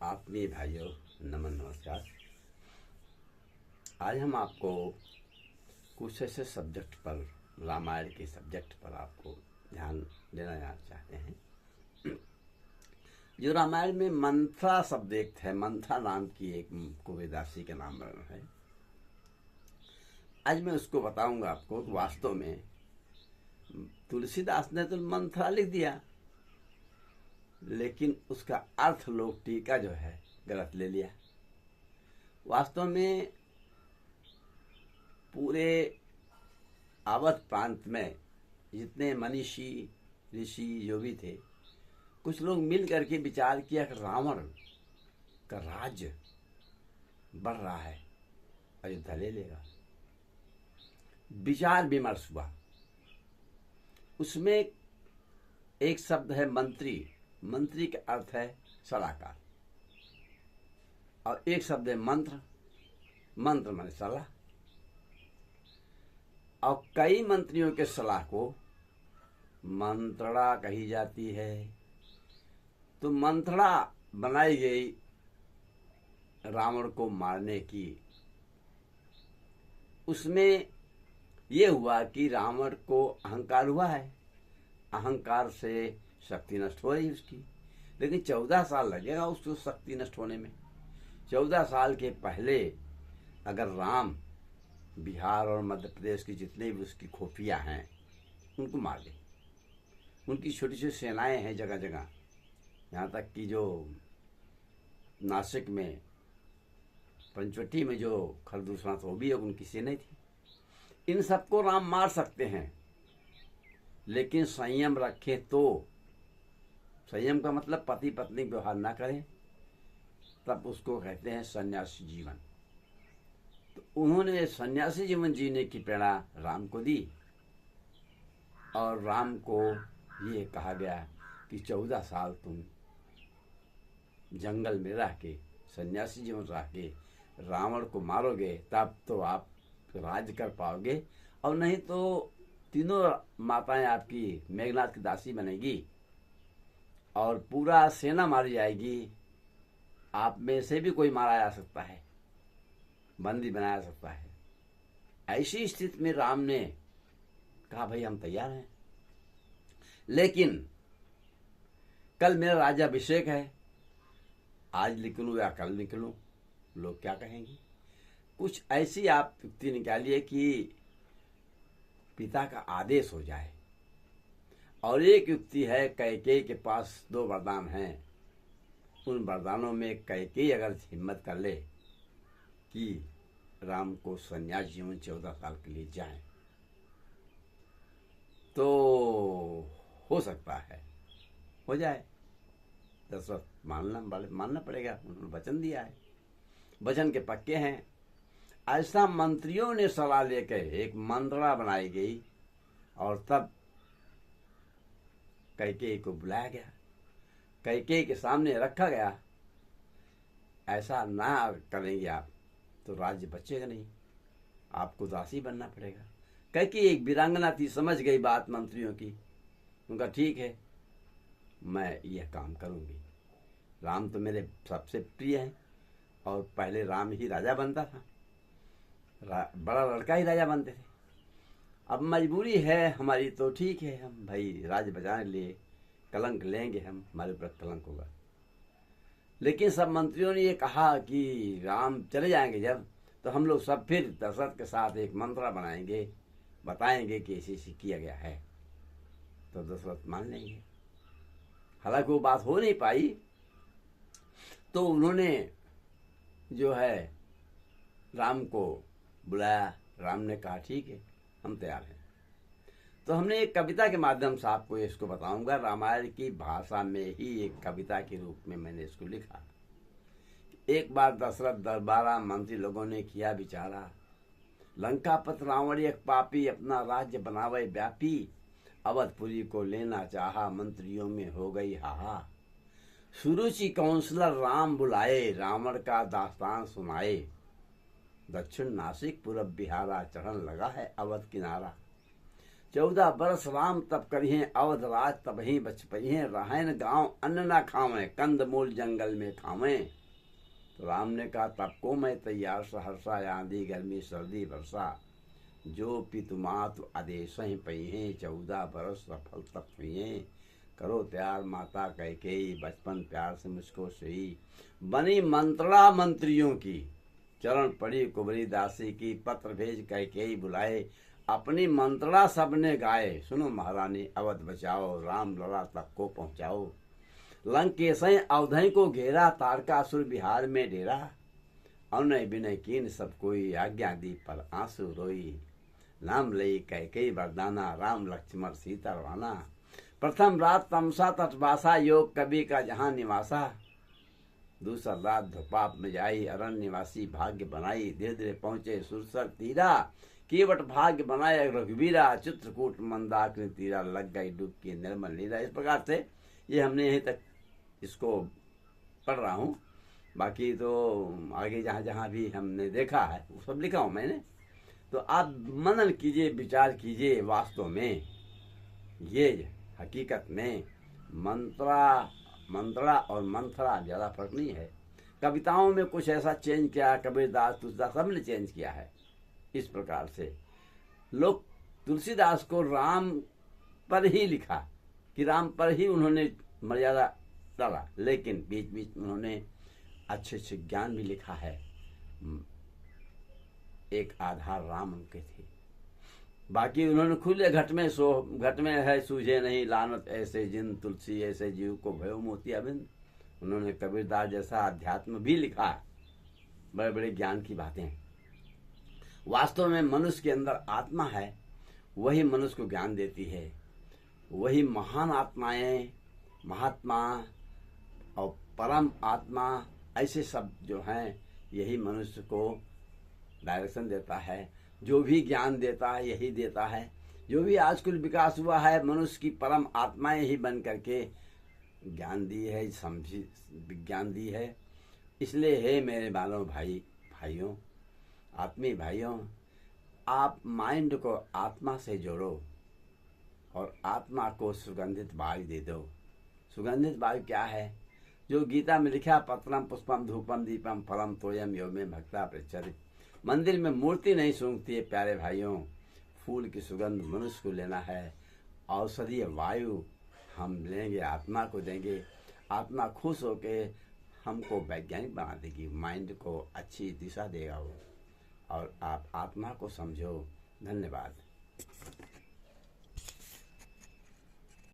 आत्मीय भाइयों, नमस्कार। आज हम आपको कुछ ऐसे सब्जेक्ट पर, रामायण के सब्जेक्ट पर आपको ध्यान देना चाहते हैं। जो रामायण में मंथरा शब्द एक है, मंथरा नाम की एक कुबेरदासी के नाम है। आज मैं उसको बताऊंगा आपको कि वास्तव में तुलसीदास ने तो मंथरा लिख दिया, लेकिन उसका अर्थ लोग टीका जो है गलत ले लिया। वास्तव में पूरे अवध प्रांत में जितने मनीषी ऋषि जो भी थे, कुछ लोग मिल करके विचार किया कि रावण का राज्य बढ़ रहा है, अयोध्या ले लेगा। विचार विमर्श हुआ। उसमें एक शब्द है मंत्री। मंत्री का अर्थ है सलाहकार, और एक शब्द है मंत्र। मंत्र माने सलाह। और कई मंत्रियों के सलाह को मंत्रणा कही जाती है। तो मंत्रणा बनाई गई रावण को मारने की। उसमें यह हुआ कि रावण को अहंकार हुआ है, अहंकार से शक्ति नष्ट हो रही उसकी, लेकिन 14 साल लगेगा उसको शक्ति नष्ट होने में। 14 साल के पहले अगर राम बिहार और मध्य प्रदेश की जितने भी उसकी खुफिया हैं उनको मार दे, उनकी छोटी छोटी सेनाएं हैं जगह जगह, यहाँ तक कि जो नासिक में पंचवटी में जो खरदूषणा तो भी है, उनकी सेनाएं थी। इन सबको राम मार सकते हैं, लेकिन संयम रखें। तो संयम का मतलब पति पत्नी व्यवहार ना करें, तब उसको कहते हैं सन्यासी जीवन। तो उन्होंने सन्यासी जीवन जीने की प्रेरणा राम को दी, और राम को ये कहा गया कि 14 साल तुम जंगल में रह के, सन्यासी जीवन रह के रावण को मारोगे, तब तो आप राज कर पाओगे, और नहीं तो तीनों माताएं आपकी मेघनाथ की दासी बनेगी और पूरा सेना मारी जाएगी। आप में से भी कोई मारा जा सकता है, बंदी बनाया जा सकता है। ऐसी स्थिति में राम ने कहा भाई हम तैयार हैं, लेकिन कल मेरा राज्याभिषेक है, आज निकलूं या कल निकलूं, लोग क्या कहेंगे। कुछ ऐसी आप युक्ति निकालिए कि पिता का आदेश हो जाए। और एक युक्ति है, कैकेयी के पास 2 वरदान हैं। उन वरदानों में कैकेयी अगर हिम्मत कर ले कि राम को सन्यास जीवन 14 साल के लिए जाए, तो हो सकता है हो जाए। दशरथ मानना पड़ेगा, उन्होंने वचन दिया है, वचन के पक्के हैं। ऐसा मंत्रियों ने सलाह लेकर एक मंत्रणा बनाई गई, और तब कैकेयी को बुलाया गया, कैकेयी के सामने रखा गया। ऐसा ना करेंगे आप तो राज्य बचेगा नहीं, आपको दासी बनना पड़ेगा। कैकेयी एक वीरांगना थी, समझ गई बात मंत्रियों की। उनका ठीक है, मैं यह काम करूंगी। राम तो मेरे सबसे प्रिय हैं, और पहले राम ही राजा बनता था, बड़ा लड़का ही राजा बनते थे। अब मजबूरी है हमारी, तो ठीक है, हम भाई राज्य बचाने के लिए कलंक लेंगे, हम हमारे ऊपर कलंक होगा। लेकिन सब मंत्रियों ने ये कहा कि राम चले जाएंगे जब, तो हम लोग सब फिर दशरथ के साथ एक मंत्रा बनाएंगे, बताएंगे कि ऐसे किया गया है, तो दशरथ मान लेंगे। हालांकि वो बात हो नहीं पाई। तो उन्होंने जो है राम को बुलाया। राम ने कहा ठीक है, हम तैयार हैं। तो हमने एक कविता के माध्यम से आपको इसको बताऊंगा। रामायण की भाषा में ही एक कविता के रूप में मैंने इसको लिखा। एक बार दशरथ दरबारा, मंत्री लोगों ने किया विचारा, लंकापत रावण एक पापी, अपना राज्य बनावे व्यापी, अवधपुरी को लेना चाहा, मंत्रियों में हो गई हाहा। सुरुचि काउंसलर राम बुलाए, रावण का दास्तान सुनाए, दक्षिण नासिक पूरब बिहारा, चढ़न लगा है अवध किनारा। 14 बरस राम तब करिए, अवध राज तब ही बच पइहें, रहन गांव अन्न न खावें, कंद मूल जंगल में खावें, तो राम ने कहा तब को मैं तैयार सहरसा आंधी गर्मी सर्दी वर्षा जो पितुमातु आदेश पही हैं 14 बरस सफल तप हुए करो तैयार माता कैकेयी बचपन प्यार से मुझको सही बनी मंत्रणा मंत्रियों की चरण पड़ी कुबरी दासी की पत्र भेज कैकेयी बुलाए अपनी मंत्रणा सबने गाए सुनो महारानी अवध बचाओ राम लला तक को पहुंचाओ लंकेश अवधई को घेरा तारकासुर बिहार में डेरा अनय विनय कीन सब कोई आज्ञा दी पर आंसू रोई नाम लई कैकेयी वरदाना राम लक्ष्मण सीता रवाना प्रथम रात तमसा तटवासा योग कवि का जहां निवासा दूसरा रात धुपाप में जाई अरण्य निवासी भाग्य बनाई धीरे धीरे पहुंचे सुरसर तीरा केवट भाग्य बनाए रघुवीरा चित्रकूट मंदाकिनी तीरा लग गई डुबकी निर्मल लीला। इस प्रकार से ये हमने यहीं तक इसको पढ़ रहा हूँ। बाकी तो आगे जहाँ जहाँ भी हमने देखा है वो सब लिखा हूँ मैंने। तो आप मनन कीजिए विचार कीजिए। वास्तव में ये हकीकत में मंत्रा और मंथरा ज़्यादा फर्क नहीं है। कविताओं में कुछ ऐसा चेंज किया, कबीरदास तुलसीदास सब ने चेंज किया है। इस प्रकार से लोग तुलसीदास को राम पर ही लिखा कि राम पर ही उन्होंने मर्यादा डाला, लेकिन बीच बीच में उन्होंने अच्छे अच्छे ज्ञान भी लिखा है। एक आधार राम उनके थे, बाकी उन्होंने खुले घट में है सूझे नहीं लानत ऐसे जिन तुलसी ऐसे जीव को भयो मोतियाबिंद। उन्होंने कबीरदास जैसा अध्यात्म भी लिखा, बड़े बड़े ज्ञान की बातें। वास्तव में मनुष्य के अंदर आत्मा है, वही मनुष्य को ज्ञान देती है। वही महान आत्माएं, महात्मा और परम आत्मा ऐसे सब जो हैं, यही मनुष्य को डायरेक्शन देता है। जो भी ज्ञान देता है यही देता है। जो भी आजकल विकास हुआ है, मनुष्य की परम आत्माएं ही बन करके ज्ञान दी है, समझी विज्ञान दी है। इसलिए हे मेरे बालों भाइयों, आत्मीय भाइयों, आप माइंड को आत्मा से जोड़ो और आत्मा को सुगंधित वायु दे दो। सुगंधित वायु क्या है? जो गीता में लिखा, पत्रम पुष्पम धूपम दीपम फलम तोयम यो में भक्ता प्रचरित। मंदिर में मूर्ति नहीं सूंघती है प्यारे भाइयों, फूल की सुगंध मनुष्य को लेना है। औषधीय वायु हम लेंगे, आत्मा को देंगे। आत्मा खुश होके हमको वैज्ञानिक बना देगी, माइंड को अच्छी दिशा देगा वो। और आप आत्मा को समझो। धन्यवाद।